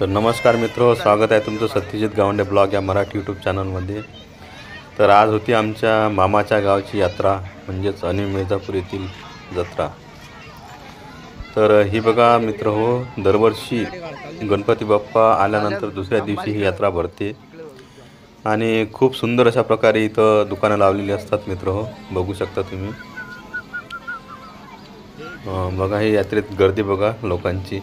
तर नमस्कार मित्रो, स्वागत आहे तुमचं सत्यजित गावंडे ब्लॉग या मराठी यूट्यूब चॅनलमध्ये। तर आज होती आमच्या मामाच्या गावची यात्रा, म्हणजेच अनिल मिर्झापूर येथील जत्रा। तर ही बघा मित्र हो, दरवर्षी गणपती बाप्पा आल्यानंतर दुसऱ्या दिवशी ही यात्रा भरते आणि खूप सुंदर अशा प्रकारे इथं दुकानं लावलेली असतात मित्र हो, बघू शकता तुम्ही। बघा ही यात्रेत गर्दी बघा लोकांची।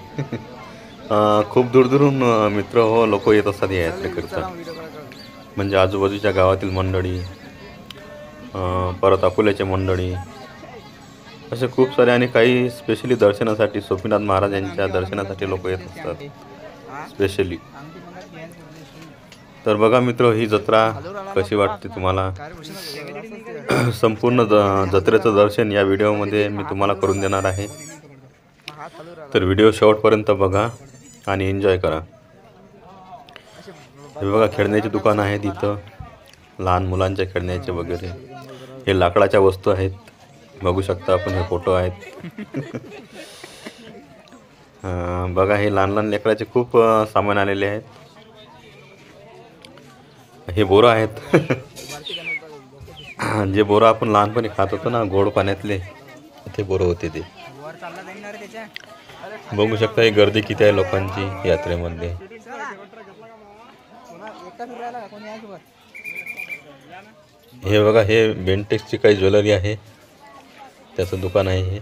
खूप दूरदूरून मित्र हो लोक येत असतात या यात्रेकरता, म्हणजे आजूबाजूच्या गावातील मंडळी, परत अकोल्याचे मंडळी, असे खूप सारे, आणि काही स्पेशली दर्शनासाठी सोपीनाथ महाराज यांच्या दर्शनासाठी लोक येत असतात स्पेशली। तर बघा मित्र ही जत्रा कशी वाटते तुम्हाला, संपूर्ण जत्रेचं दर्शन या व्हिडिओमध्ये मी तुम्हाला करून देणार आहे। तर व्हिडिओ शेवटपर्यंत बघा आणि एन्जॉय करा। हे बघा खेळण्याची दुकान आहेत इथं, लहान मुलांच्या खेळण्याचे वगैरे, हे लाकडाच्या वस्तू आहेत, बघू शकता आपण, हे फोटो आहेत। बघा हे लहान लहान लेकराचे खूप सामान आलेले आहेत, हे बोरं आहेत। जे बोरं आपण लहानपणी खात होतो ना, गोड पाण्यातले, ते बोरं होते ते। बघू शकता ही गर्दी किती आहे लोकांची यात्रेमध्ये। हे बघा हे बेंटेक्सची काही ज्वेलरी आहे, त्याचं दुकान आहे हे,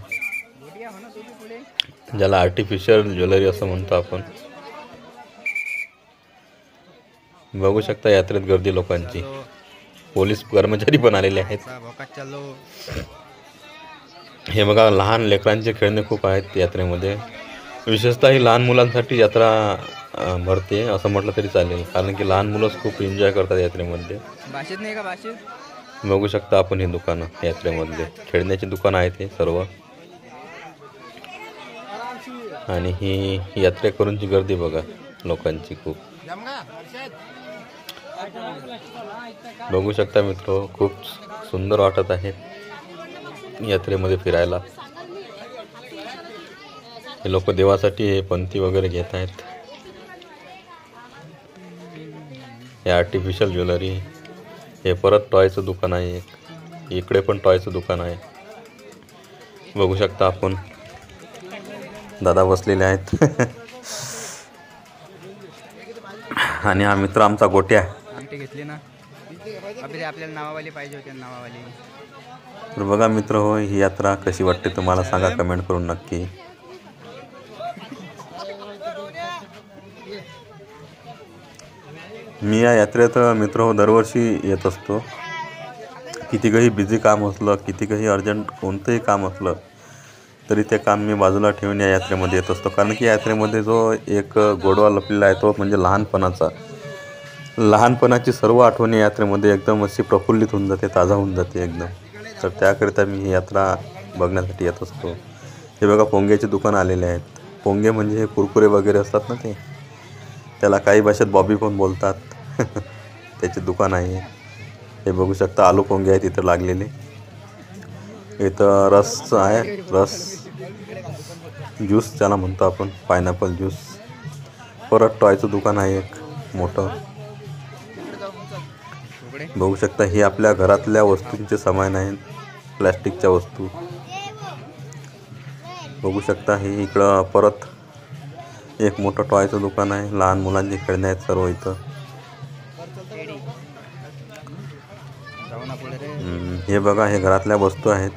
ज्याला आर्टिफिशियल ज्वेलरी असं म्हणतो आपण। बघू शकता यात्रेत गर्दी लोकांची, पोलीस कर्मचारी पण आलेले आहेत। हे बघा लहान लेकरांचे खेळणे खूप आहेत यात्रेमध्ये, विशेषतः ही लहान मुलांसाठी यात्रा भरते असं म्हटलं तरी चालेल, कारण की लहान मुलंच खूप एन्जॉय करतात यात्रेमध्ये। बघू शकता आपण ही दुकानं यात्रेमधले, खेळण्याची दुकानं आहेत हे सर्व, आणि ही यात्रेकरूंची गर्दी बघा लोकांची खूप। बघू शकता मित्र, खूप सुंदर वाटत आहे यात्रेमध्ये फिरायला। हे लोक देवासाठी हे पंथी वगैरे घेत आहेत। हे आर्टिफिशियल ज्वेलरी, हे परत टॉयचं दुकान आहे एक, इकडे पण टॉयचं दुकान आहे, बघू शकता आपण, दादा बसलेले आहेत। आणि हा मित्र आमचा गोट्या घेतली ना, आपल्याला नावावाली पाहिजे होते, नावावाली। तर बघा मित्र हो, ही यात्रा कशी वाटते तुम्हाला सांगा कमेंट करून नक्की। मी या यात्रेत मित्र हो दरवर्षी येत असतो, किती काही बिझी काम असलं, किती काही अर्जंट कोणतंही काम असलं तरी ते काम मी बाजूला ठेवून या यात्रेमध्ये येत असतो, कारण की यात्रेमध्ये जो एक गोडवा लपलेला आहे तो म्हणजे लहानपणाची सर्व आठवणी यात्रेमध्ये एकदम अशी प्रफुल्लित होऊन जाते, ताजा होऊन जाते एकदम। तर त्याकरिता मी ही यात्रा बघण्यासाठी येत असतो। हे बघा पोंग्याचे दुकान आलेले आहेत, पोंगे म्हणजे हे कुरकुरे वगैरे असतात ना, ते त्याला काही भाषेत बॉबी पण बोलतात। त्याचे दुकान आहे हे, बघू शकता आलू पोंगे आहेत इथं लागलेले। इथं रस आहे, रस ज्यूस ज्याला म्हणतो आपण, पायनॅपल ज्यूस। परत टॉयचं दुकान आहे एक मोठं, बघू शकता हे आपल्या घरातल्या वस्तूंचे सामान आहेत, प्लॅस्टिकच्या वस्तू। बघू शकता हे इकडं परत एक मोठं टॉयचं दुकान आहे, लहान मुलांचे खेळणे आहेत सर्व इथं। हे बघा हे घरातल्या वस्तू आहेत,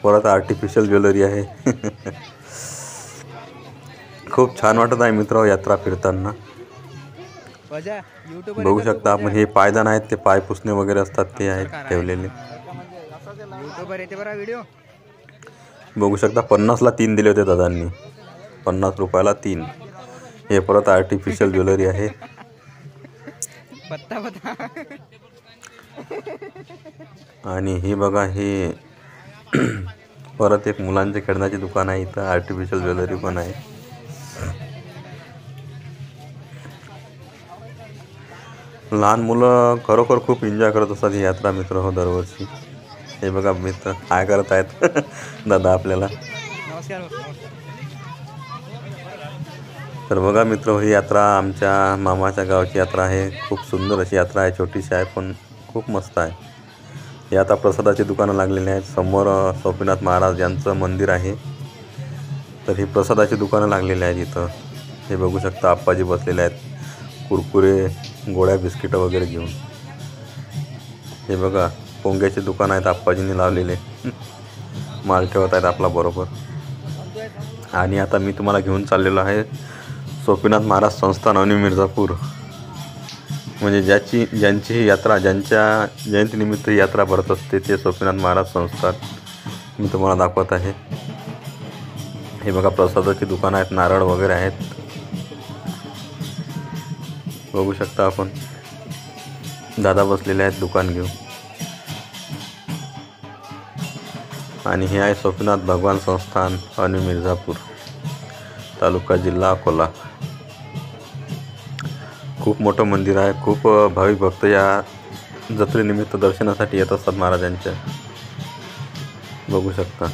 परत आर्टिफिशियल ज्वेलरी आहे। खूप छान वाटत आहे मित्र यात्रा फिरताना। बघू शकता आपण हे पायदान आहेत, ते पाय पुसणे वगैरे असतात ते आहेत ठेवलेले। बघू शकता 50ला 3 दिले होते दादांनी, 50 रुपयाला 3। हे परत आर्टिफिशियल ज्वेलरी आहे। आणि हे बघा हे परत एक मुलांचे खेळण्याची दुकान आहे, इथं आर्टिफिशियल ज्वेलरी पण आहे। लहान मुलं खरोखर खूप एन्जॉय करत असतात ही यात्रा मित्र हो दरवर्षी। हे बघा मित्र काय करत आहेत दादा आपल्याला। नमस्कार। तर बघा मित्र, ही यात्रा आमच्या मामाच्या गावची यात्रा आहे. खूप सुंदर अशी यात्रा आहे, छोटीशी आहे पण खूप मस्त आहे. हे आता प्रसादाची दुकानं लागलेली आहेत. समोर स्वामीनाथ महाराज यांचं मंदिर आहे. तर ही प्रसादाची दुकानं लागलेली आहेत इथं. हे बघू शकता, आप्पाजी बसलेले आहेत कुरकुरे, गोळ्या, बिस्किटं वगैरे घेऊन. हे बघा, पोंग्याची दुकान आहेत आप्पाजींनी लावलेले. माल ठेवत आहेत आपला बरोबर. आणि आता मी तुम्हाला घेऊन चाललेलो आहे स्वामीनाथ महाराज संस्थान अवनी मिर्झापूर. म्हणजे ज्यांची ही यात्रा, ज्यांच्या जयंतीनिमित्त ही यात्रा भरत असते, ते स्वामीनाथ महाराज संस्थान मी तुम्हाला दाखवत आहे. हे बघा, प्रसादाची दुकानं आहेत, नारळ वगैरे आहेत. बघू शकता आपण, दादा बसलेले आहेत दुकान घेऊन. आणि हे आहे स्वामीनाथ भगवान संस्थान अवनी मिर्झापूर, तालुका जिल्हा अकोला. खूप मोठं मंदिर आहे. खूप भाविक भक्त या जत्रेनिमित्त दर्शनासाठी येत असतात महाराजांच्या. बघू शकता,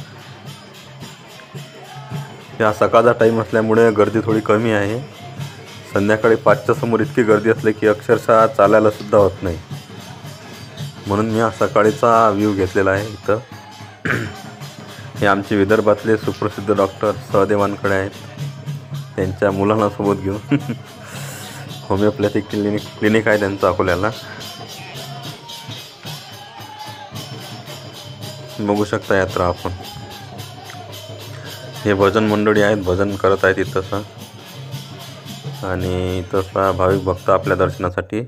या सकाळचा टाईम असल्यामुळे गर्दी थोडी कमी आहे. संध्याकाळी 5च्या समोर इतकी गर्दी असते की अक्षरशः चालायला सुद्धा होत नाही. म्हणून मी सकाळीचा व्ह्यू घेतलेला आहे इथं. हे आमचे विदर्भातले सुप्रसिद्ध डॉक्टर सहदेवांकडे आहेत. त्यांच्या मुलांना सोबत घेऊन होमिओपॅथिक क्लिनिक आहे त्यांचं अकोल्याला. बघू शकता यात्रा आपण. हे भजन मंडळी आहेत, भजन करत आहेत इथंसा. आणि इथंसा भाविक भक्त आपल्या दर्शनासाठी